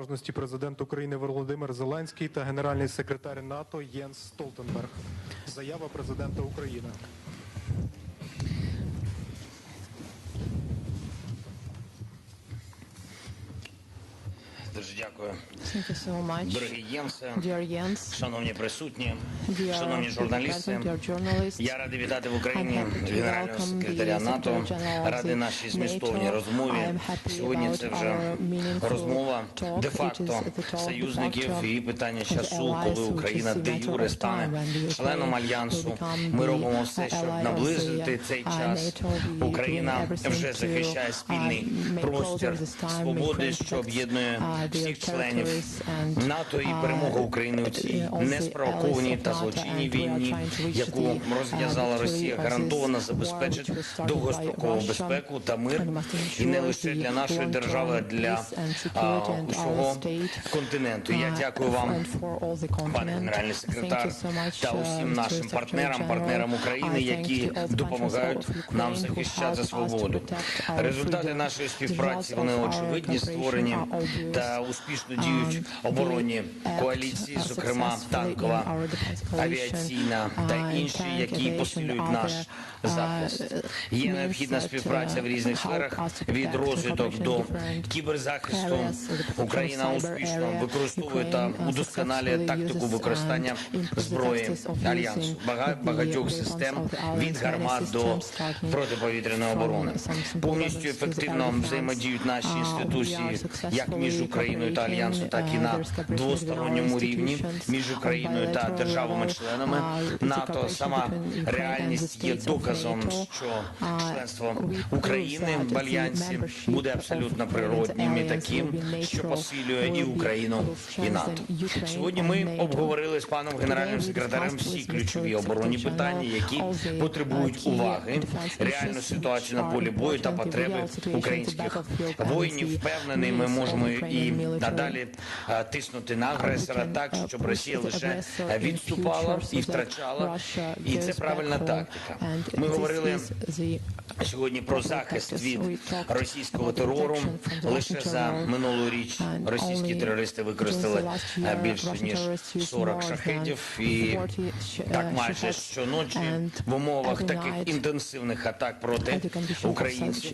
повноважності президент України Володимир Зеленський та генеральний секретар НАТО Єнс Столтенберг. Заява президента України. Дуже дякую. Дорогі Єнсе, шановні присутні, шановні журналісти, я радий вітати в Україні генерального секретаря НАТО, радий нашій змістовній розмові. Сьогодні це вже розмова де-факто союзників і питання часу, коли Україна де-юре стане членом Альянсу. Ми робимо все, щоб наблизити цей час. Україна вже захищає спільний простір свободи, що об'єднує всіх членів НАТО, і перемога України у цій неспровокованій та злочинній війні, яку розв'язала Росія, гарантовано забезпечить довгострокову безпеку та мир, і не лише для нашої держави, а для усього континенту. Я дякую вам, пане генеральний секретар, та усім нашим партнерам України, які допомагають нам захищати свободу. Результати нашої співпраці, вони очевидні, створені та успішно діють оборонні коаліції, зокрема танкова, авіаційна та інші, які посилюють наш захист. Є необхідна співпраця в різних сферах, від розвиток до кіберзахисту. Україна успішно використовує та удосконалює тактику використання зброї Альянсу, багатьох систем, від гармат до протиповітряної оборони. Повністю ефективно взаємодіють наші інституції як між Україною та Альянсу, так і на двосторонньому рівні між Україною та державами-членами НАТО. Сама реальність є доказом, що членство України в Альянсі буде абсолютно природнім і таким, що посилює і Україну, і НАТО. Сьогодні ми обговорили з паном генеральним секретарем всі ключові оборонні питання, які потребують уваги, реальну ситуацію на полі бою та потреби українських воїнів. Впевнений, ми можемо і надалі тиснути на агресора так, щоб Росія лише відступала і втрачала. І це правильна тактика. Ми говорили сьогодні про захист від російського терору. Лише за минулу річ російські терористи використали більше ніж 40 шахедів. І так майже щоночі в умовах таких інтенсивних атак проти українців,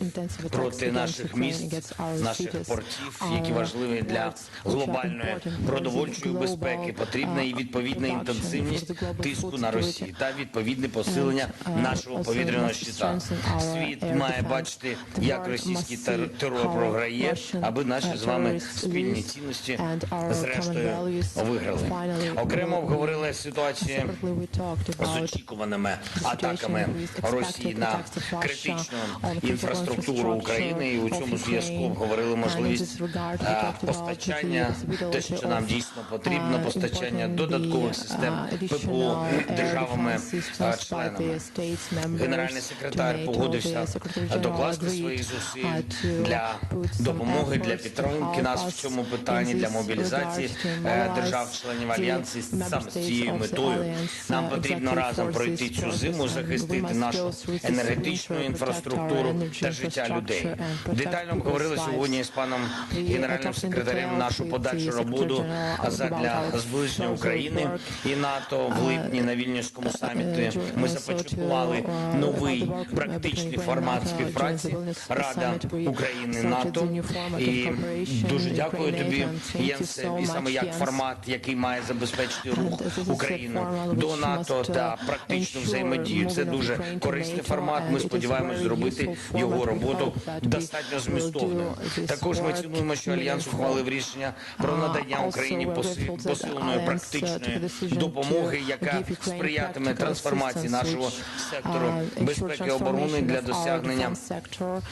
проти наших міст, наших портів, які важливі для глобальної продовольчої безпеки, потрібна і відповідна інтенсивність тиску на Росію та відповідне посилення нашого повітряного щита. Світ має бачити, як російський терор програє, аби наші з вами спільні цінності зрештою виграли. Окремо обговорили ситуацію з очікуваними атаками Росії на критичну інфраструктуру України, і у цьому зв'язку обговорили можливість постачання, те, що нам дійсно потрібно, постачання додаткових систем ППО державами-членами. Генеральний секретар погодився докласти своїх зусиль для допомоги, для підтримки нас в цьому питанні, для мобілізації держав-членів Альянсу саме з цією метою. Нам потрібно разом пройти цю зиму, захистити нашу енергетичну інфраструктуру та життя людей. Детально обговорили сьогодні з паном генеральним секретарем нашу подальшу роботу задля зближення України і НАТО. В липні на Вільнюському саміті ми започаткували новий практичний формат співпраці Рада України-НАТО. І дуже дякую тобі, Єнсе, і саме як формат, який має забезпечити рух України до НАТО та практичну взаємодію. Це дуже корисний формат. Ми сподіваємось зробити його роботу достатньо змістовною. Також ми цінуємо, що Альянс ухвалив рішення про надання Україні посиленої практичної допомоги, яка сприятиме трансформації нашого сектору безпеки і оборони для досягнення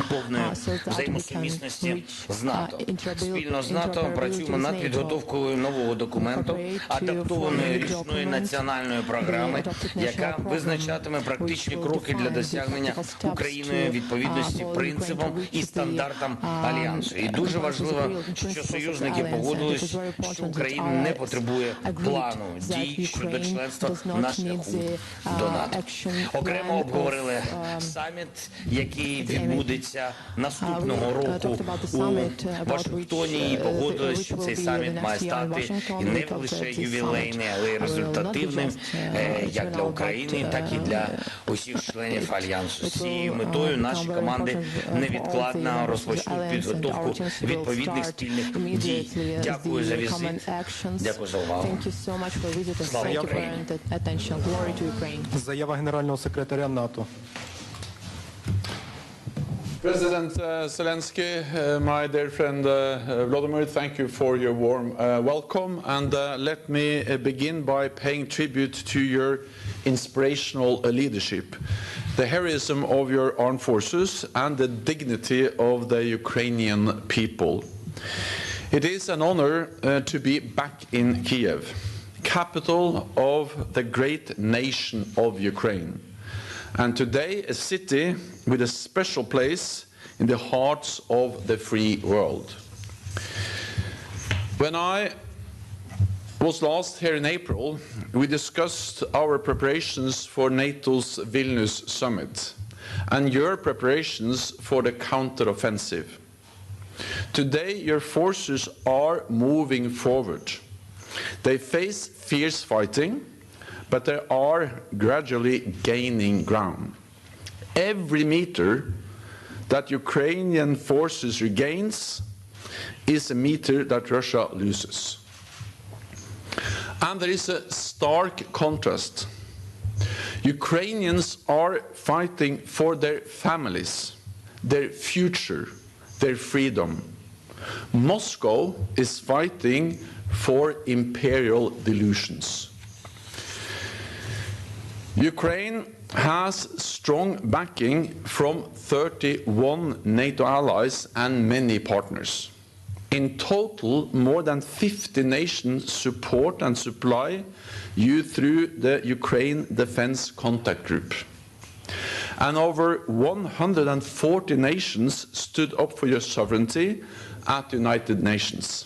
повної взаємосумісності з НАТО. Спільно з НАТО працюємо над підготовкою нового документу, адаптованої річної національної програми, яка визначатиме практичні кроки для досягнення Україною відповідності принципам і стандартам Альянсу. І дуже важливо, що що союзники погодились, що Україна не потребує плану дій щодо членства на шляху до НАТО. Окремо обговорили саміт, який відбудеться наступного року у Вашингтоні, і погодились, що цей саміт має стати і не лише ювілейний, але й результативним як для України, так і для усіх членів Альянсу. З цією метою наші команди невідкладно розпочнуть підготовку відповідних спільних дій. Дякую за візит. Дякую за увагу. Слава Україні. Заява генерального секретаря НАТО. President Zelenskyy, my dear friend Volodymyr, thank you for your warm welcome, and let me begin by paying tribute to your inspirational leadership, the heroism of your armed forces and the dignity of the Ukrainian people. It is an honor to be back in Kyiv, capital of the great nation of Ukraine, and today a city with a special place in the hearts of the free world. When I was last here in April, we discussed our preparations for NATO's Vilnius summit and your preparations for the counter-offensive. Today, your forces are moving forward. They face fierce fighting, but they are gradually gaining ground. Every meter that Ukrainian forces regains is a meter that Russia loses. And there is a stark contrast. Ukrainians are fighting for their families, their future, their freedom. Moscow is fighting for imperial delusions. Ukraine has strong backing from 31 NATO allies and many partners. In total, more than 50 nations support and supply you through the Ukraine Defense Contact Group. And over 140 nations stood up for your sovereignty at the United Nations.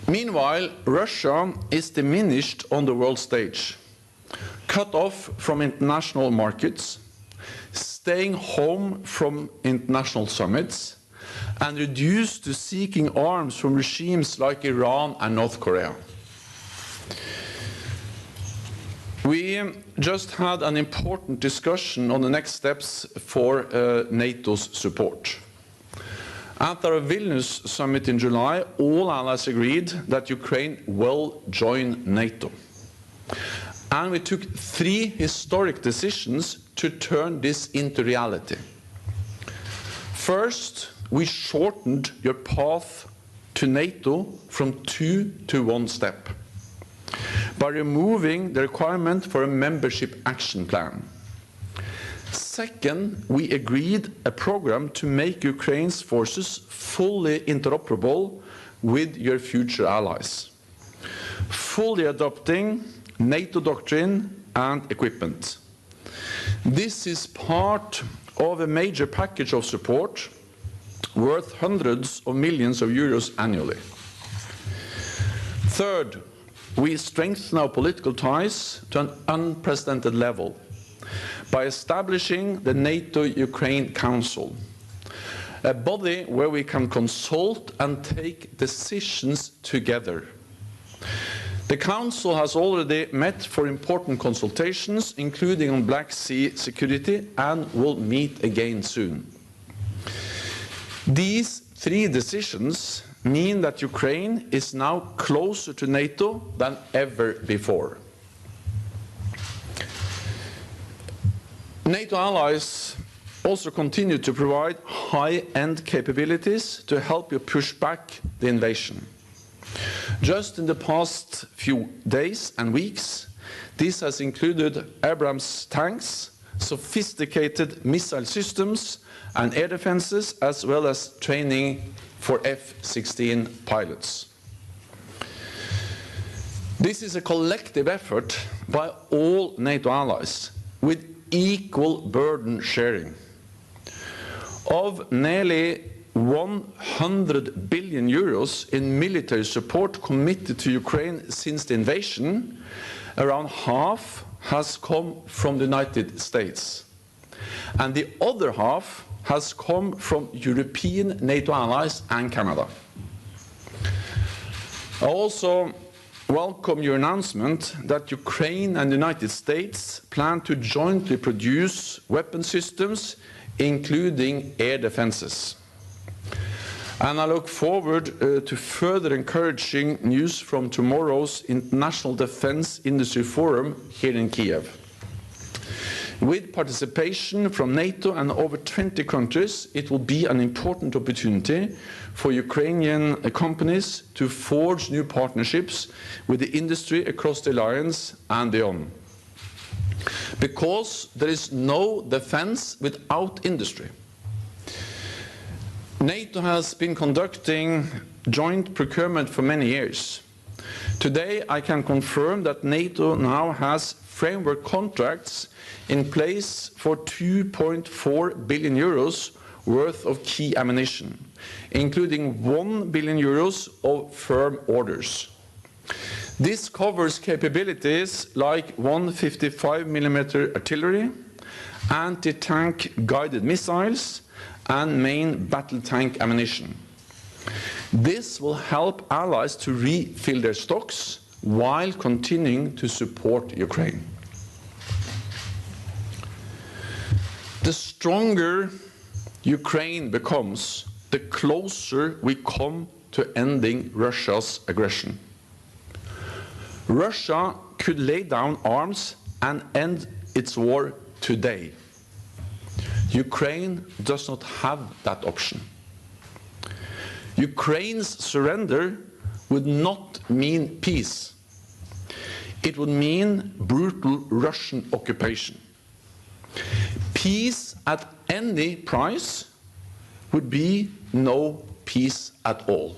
Meanwhile, Russia is diminished on the world stage, cut off from international markets, staying home from international summits, and reduced to seeking arms from regimes like Iran and North Korea. We just had an important discussion on the next steps for NATO's support. At our Vilnius summit in July, all allies agreed that Ukraine will join NATO. And we took 3 historic decisions to turn this into reality. First, we shortened your path to NATO from 2 to 1 step by removing the requirement for a membership action plan. Second, we agreed a program to make Ukraine's forces fully interoperable with your future allies, fully adopting NATO doctrine and equipment. This is part of a major package of support worth hundreds of millions of euros annually. Third, we strengthen our political ties to an unprecedented level by establishing the NATO-Ukraine Council, a body where we can consult and take decisions together. The Council has already met for important consultations, including on Black Sea security, and will meet again soon. These 3 decisions mean that Ukraine is now closer to NATO than ever before. NATO allies also continue to provide high-end capabilities to help you push back the invasion. Just in the past few days and weeks, this has included Abrams tanks, sophisticated missile systems and air defenses, as well as training for F-16 pilots. This is a collective effort by all NATO allies with equal burden sharing. Of nearly 100 billion euros in military support committed to Ukraine since the invasion, around half has come from the United States. And the other half has come from European NATO allies and Canada. I also welcome your announcement that Ukraine and the United States plan to jointly produce weapon systems, including air defenses. And I look forward to further encouraging news from tomorrow's International Defense Industry Forum here in Kyiv. With participation from NATO and over 20 countries, it will be an important opportunity for Ukrainian companies to forge new partnerships with the industry across the alliance and beyond. Because there is no defense without industry. NATO has been conducting joint procurement for many years. Today, I can confirm that NATO now has framework contracts in place for 2.4 billion euros worth of key ammunition, including 1 billion euros of firm orders. This covers capabilities like 155mm artillery, anti-tank guided missiles, and main battle tank ammunition. This will help allies to refill their stocks while continuing to support Ukraine. The stronger Ukraine becomes, the closer we come to ending Russia's aggression. Russia could lay down arms and end its war today. Ukraine does not have that option. Ukraine's surrender would not mean peace. It would mean brutal Russian occupation. Peace at any price would be no peace at all.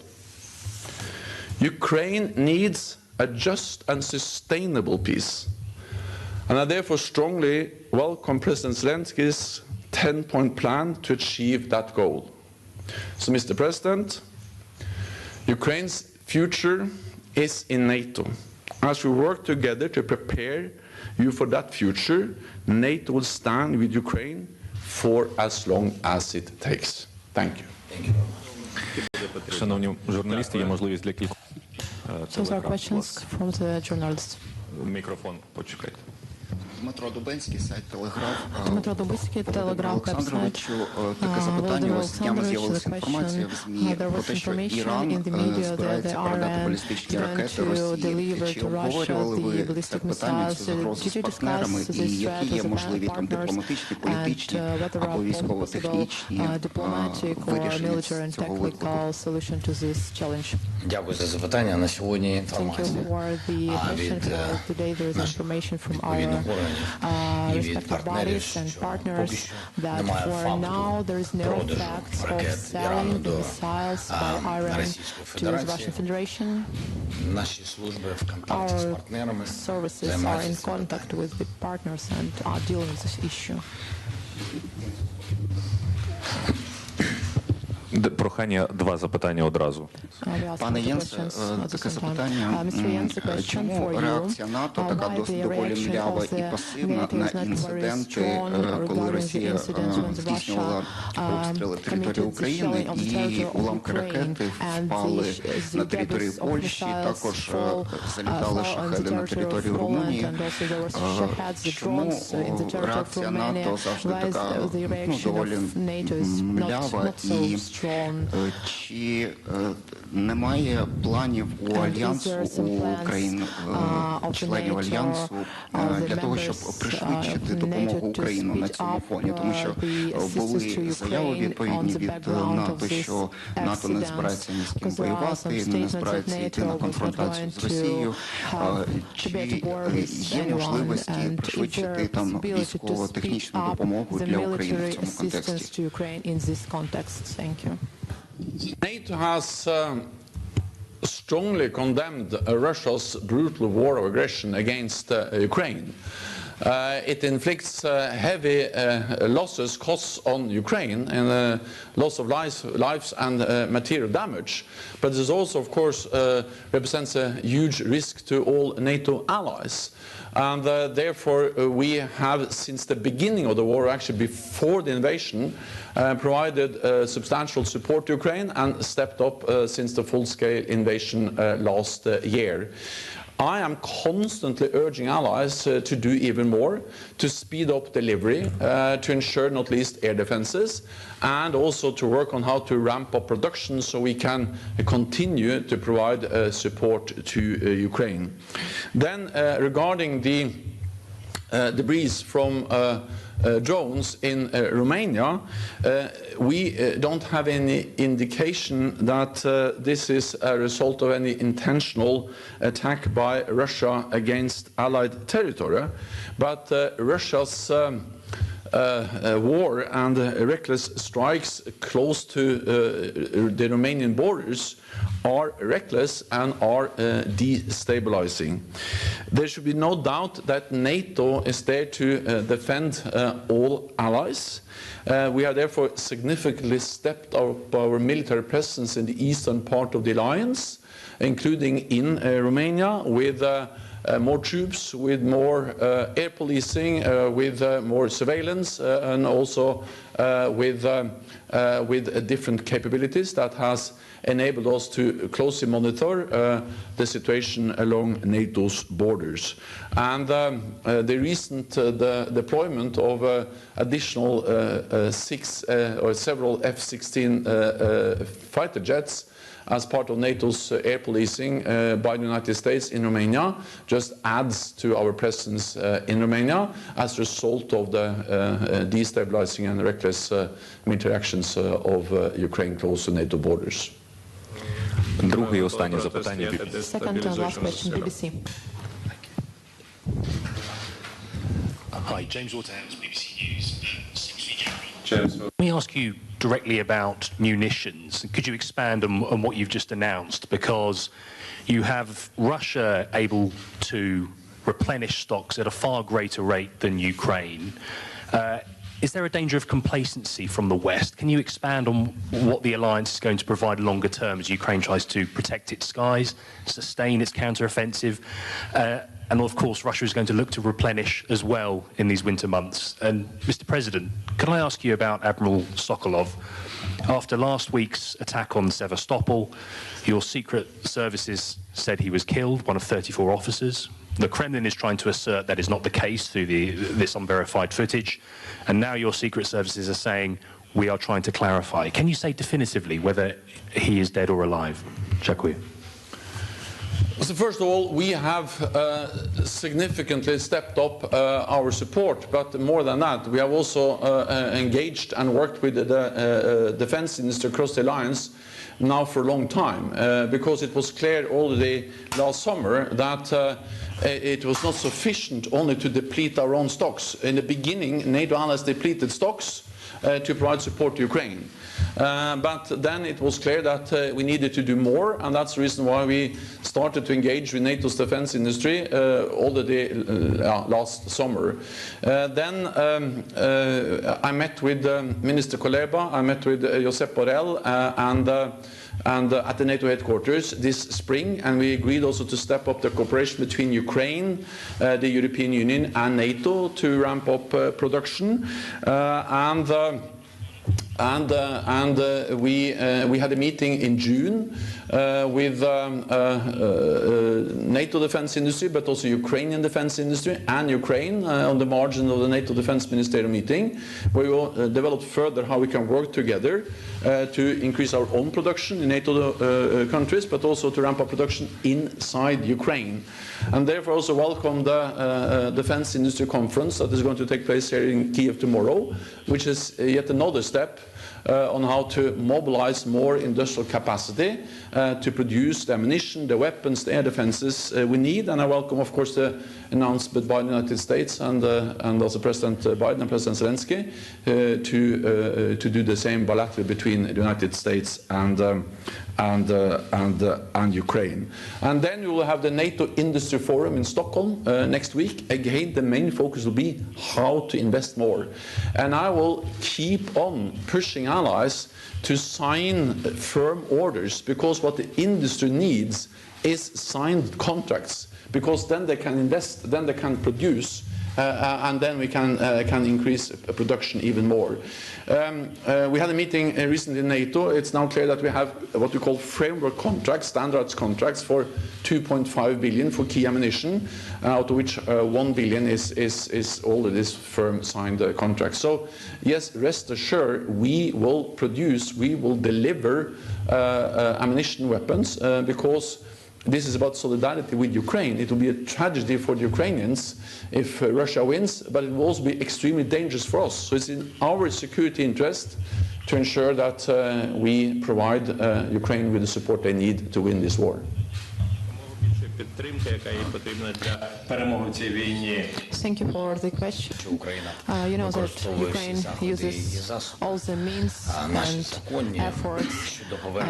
Ukraine needs a just and sustainable peace. And I therefore strongly welcome President Zelenskyy's 10-point plan to achieve that goal. So, Mr. President, Ukraine's future is in NATO. As we work together to prepare you for that future, NATO will stand with Ukraine for as long as it takes. Thank you. Thank you. Шановні журналісти, є можливість для кількох. Those are questions from the journalists. Мікрофон, почекайте. Дмитро Дубинський, сайт Телеграф. Дмитро Дубинський, Телеграф, Олександровичу, таке запитання. Ось днями з'явилася інформація в ЗМІ про те, що Іран збирається передати балістичні ракети Росії. Чи обговорювали ви це питання, цю загрозу з партнерами, і які є можливі там дипломатичні, політичні або військово-технічні вирішення цього виклику? Дякую за запитання. На сьогодні інформація від відповідних органів і від партнерів, що поки що немає факту продажу ракет Ірану до Російської Федерації. Наші служби в контакті з партнерами займаються цим питанням. Прохання два запитання одразу. Пане Єнсе, таке запитання. Чому реакція НАТО така доволі млява і пасивна на інциденти, коли Росія здійснювала обстріли території України і уламки ракети впали на території Польщі, також залітали шахеди на територію Румунії? Чому реакція НАТО завжди така доволі млява і чи немає планів у Альянсу, у країн, членів Альянсу, для того, щоб пришвидшити допомогу Україні на цьому фоні? Тому що були заяви відповідні від НАТО, що НАТО не збирається ні з ким воювати, не збирається йти на конфронтацію з Росією. Чи є можливості пришвидшити там військово-технічну допомогу для України в цьому контексті? NATO has strongly condemned Russia's brutal war of aggression against Ukraine. It inflicts heavy costs on Ukraine, and loss of lives and material damage. But this also, of course, represents a huge risk to all NATO allies. And therefore, we have, since the beginning of the war, actually before the invasion, provided substantial support to Ukraine and stepped up since the full-scale invasion last year. I am constantly urging allies to do even more, to speed up delivery, to ensure not least air defenses, and also to work on how to ramp up production so we can continue to provide support to Ukraine. Then regarding the debris from drones in Romania, we don't have any indication that this is a result of any intentional attack by Russia against Allied territory, but Russia's war and reckless strikes close to the Romanian borders are reckless and are destabilizing. There should be no doubt that NATO is there to defend all allies. We have therefore significantly stepped up our military presence in the eastern part of the alliance, including in Romania, with more troops, with more air policing, with more surveillance, and also with different capabilities that has enabled us to closely monitor the situation along NATO's borders. And the recent deployment of additional several F-16 fighter jets as part of NATO's air policing by the United States in Romania just adds to our presence in Romania as a result of the destabilizing and reckless military actions of Ukraine close to NATO borders. Друге і останнє запитання. Second and last question, BBC. Hi, James Waterhouse, BBC News. Let me ask you directly about munitions. Could you expand on what you've just announced? Because you have Russia able to replenish stocks at a far greater rate than Ukraine. Is there a danger of complacency from the West? Can you expand on what the alliance is going to provide longer term as Ukraine tries to protect its skies, sustain its counter-offensive? And of course, Russia is going to look to replenish as well in these winter months. And Mr. President, can I ask you about Admiral Sokolov? After last week's attack on Sevastopol, your secret services said he was killed, one of 34 officers. The Kremlin is trying to assert that is not the case through this unverified footage. And now your secret services are saying, we are trying to clarify. Can you say definitively whether he is dead or alive? Dziękuję. So first of all, we have significantly stepped up our support, but more than that, we have also engaged and worked with the defense industry across the alliance now for a long time, because it was clear already last summer that it was not sufficient only to deplete our own stocks. In the beginning, NATO allies depleted stocks to provide support to Ukraine. But then it was clear that we needed to do more, and that's the reason why we started to engage with NATO's defense industry already last summer. Then I met with Minister Kuleba, I met with Josep Borrell and at the NATO headquarters this spring, and we agreed also to step up the cooperation between Ukraine, the European Union and NATO to ramp up production. We had a meeting in June with NATO defense industry, but also Ukrainian defense industry and Ukraine on the margin of the NATO defense ministerial meeting, where we will develop further how we can work together to increase our own production in NATO countries, but also to ramp up production inside Ukraine. And therefore also welcome the defense industry conference that is going to take place here in Kyiv tomorrow, which is yet another step on how to mobilize more industrial capacity to produce the ammunition, the weapons, the air defenses we need. And I welcome, of course, the announcement by the United States and also President Biden and President Zelenskyy to do the same bilaterally between the United States and and Ukraine. And then we will have the NATO Industry Forum in Stockholm next week. Again, the main focus will be how to invest more. And I will keep on pushing allies to sign firm orders, because what the industry needs is signed contracts, because then they can invest, then they can produce, and then we can increase production even more. We had a meeting recently in NATO. It's now clear that we have what we call framework contracts, standards contracts for 2.5 billion for key ammunition, out of which 1 billion is all of this firm signed contracts. So yes, rest assured, we will produce, we will deliver ammunition weapons, because this is about solidarity with Ukraine. It will be a tragedy for the Ukrainians if Russia wins, but it will also be extremely dangerous for us. So it's in our security interest to ensure that we provide Ukraine with the support they need to win this war. Thank you for the question. You know that Ukraine uses all the means and efforts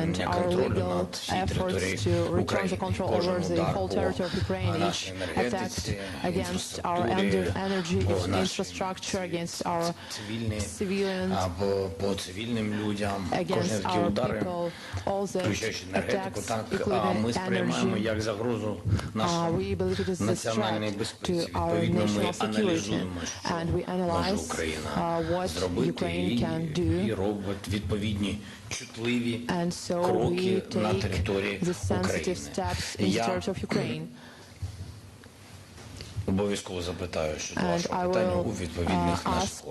and our legal efforts to return the control over the whole territory of Ukraine, each attack against our energy infrastructure, against our civilians, against our people, all the attacks, including energy. We believe it is a threat to our national security, and we analyze what Ukraine can do, and so we take the sensitive steps in the territory of Ukraine. And I will ask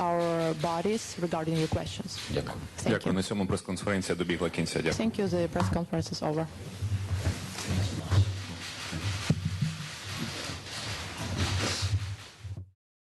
our bodies regarding your questions. Дякую. На цьому прес-конференція добігла кінця. Дякую. Thank you. The press conference is over.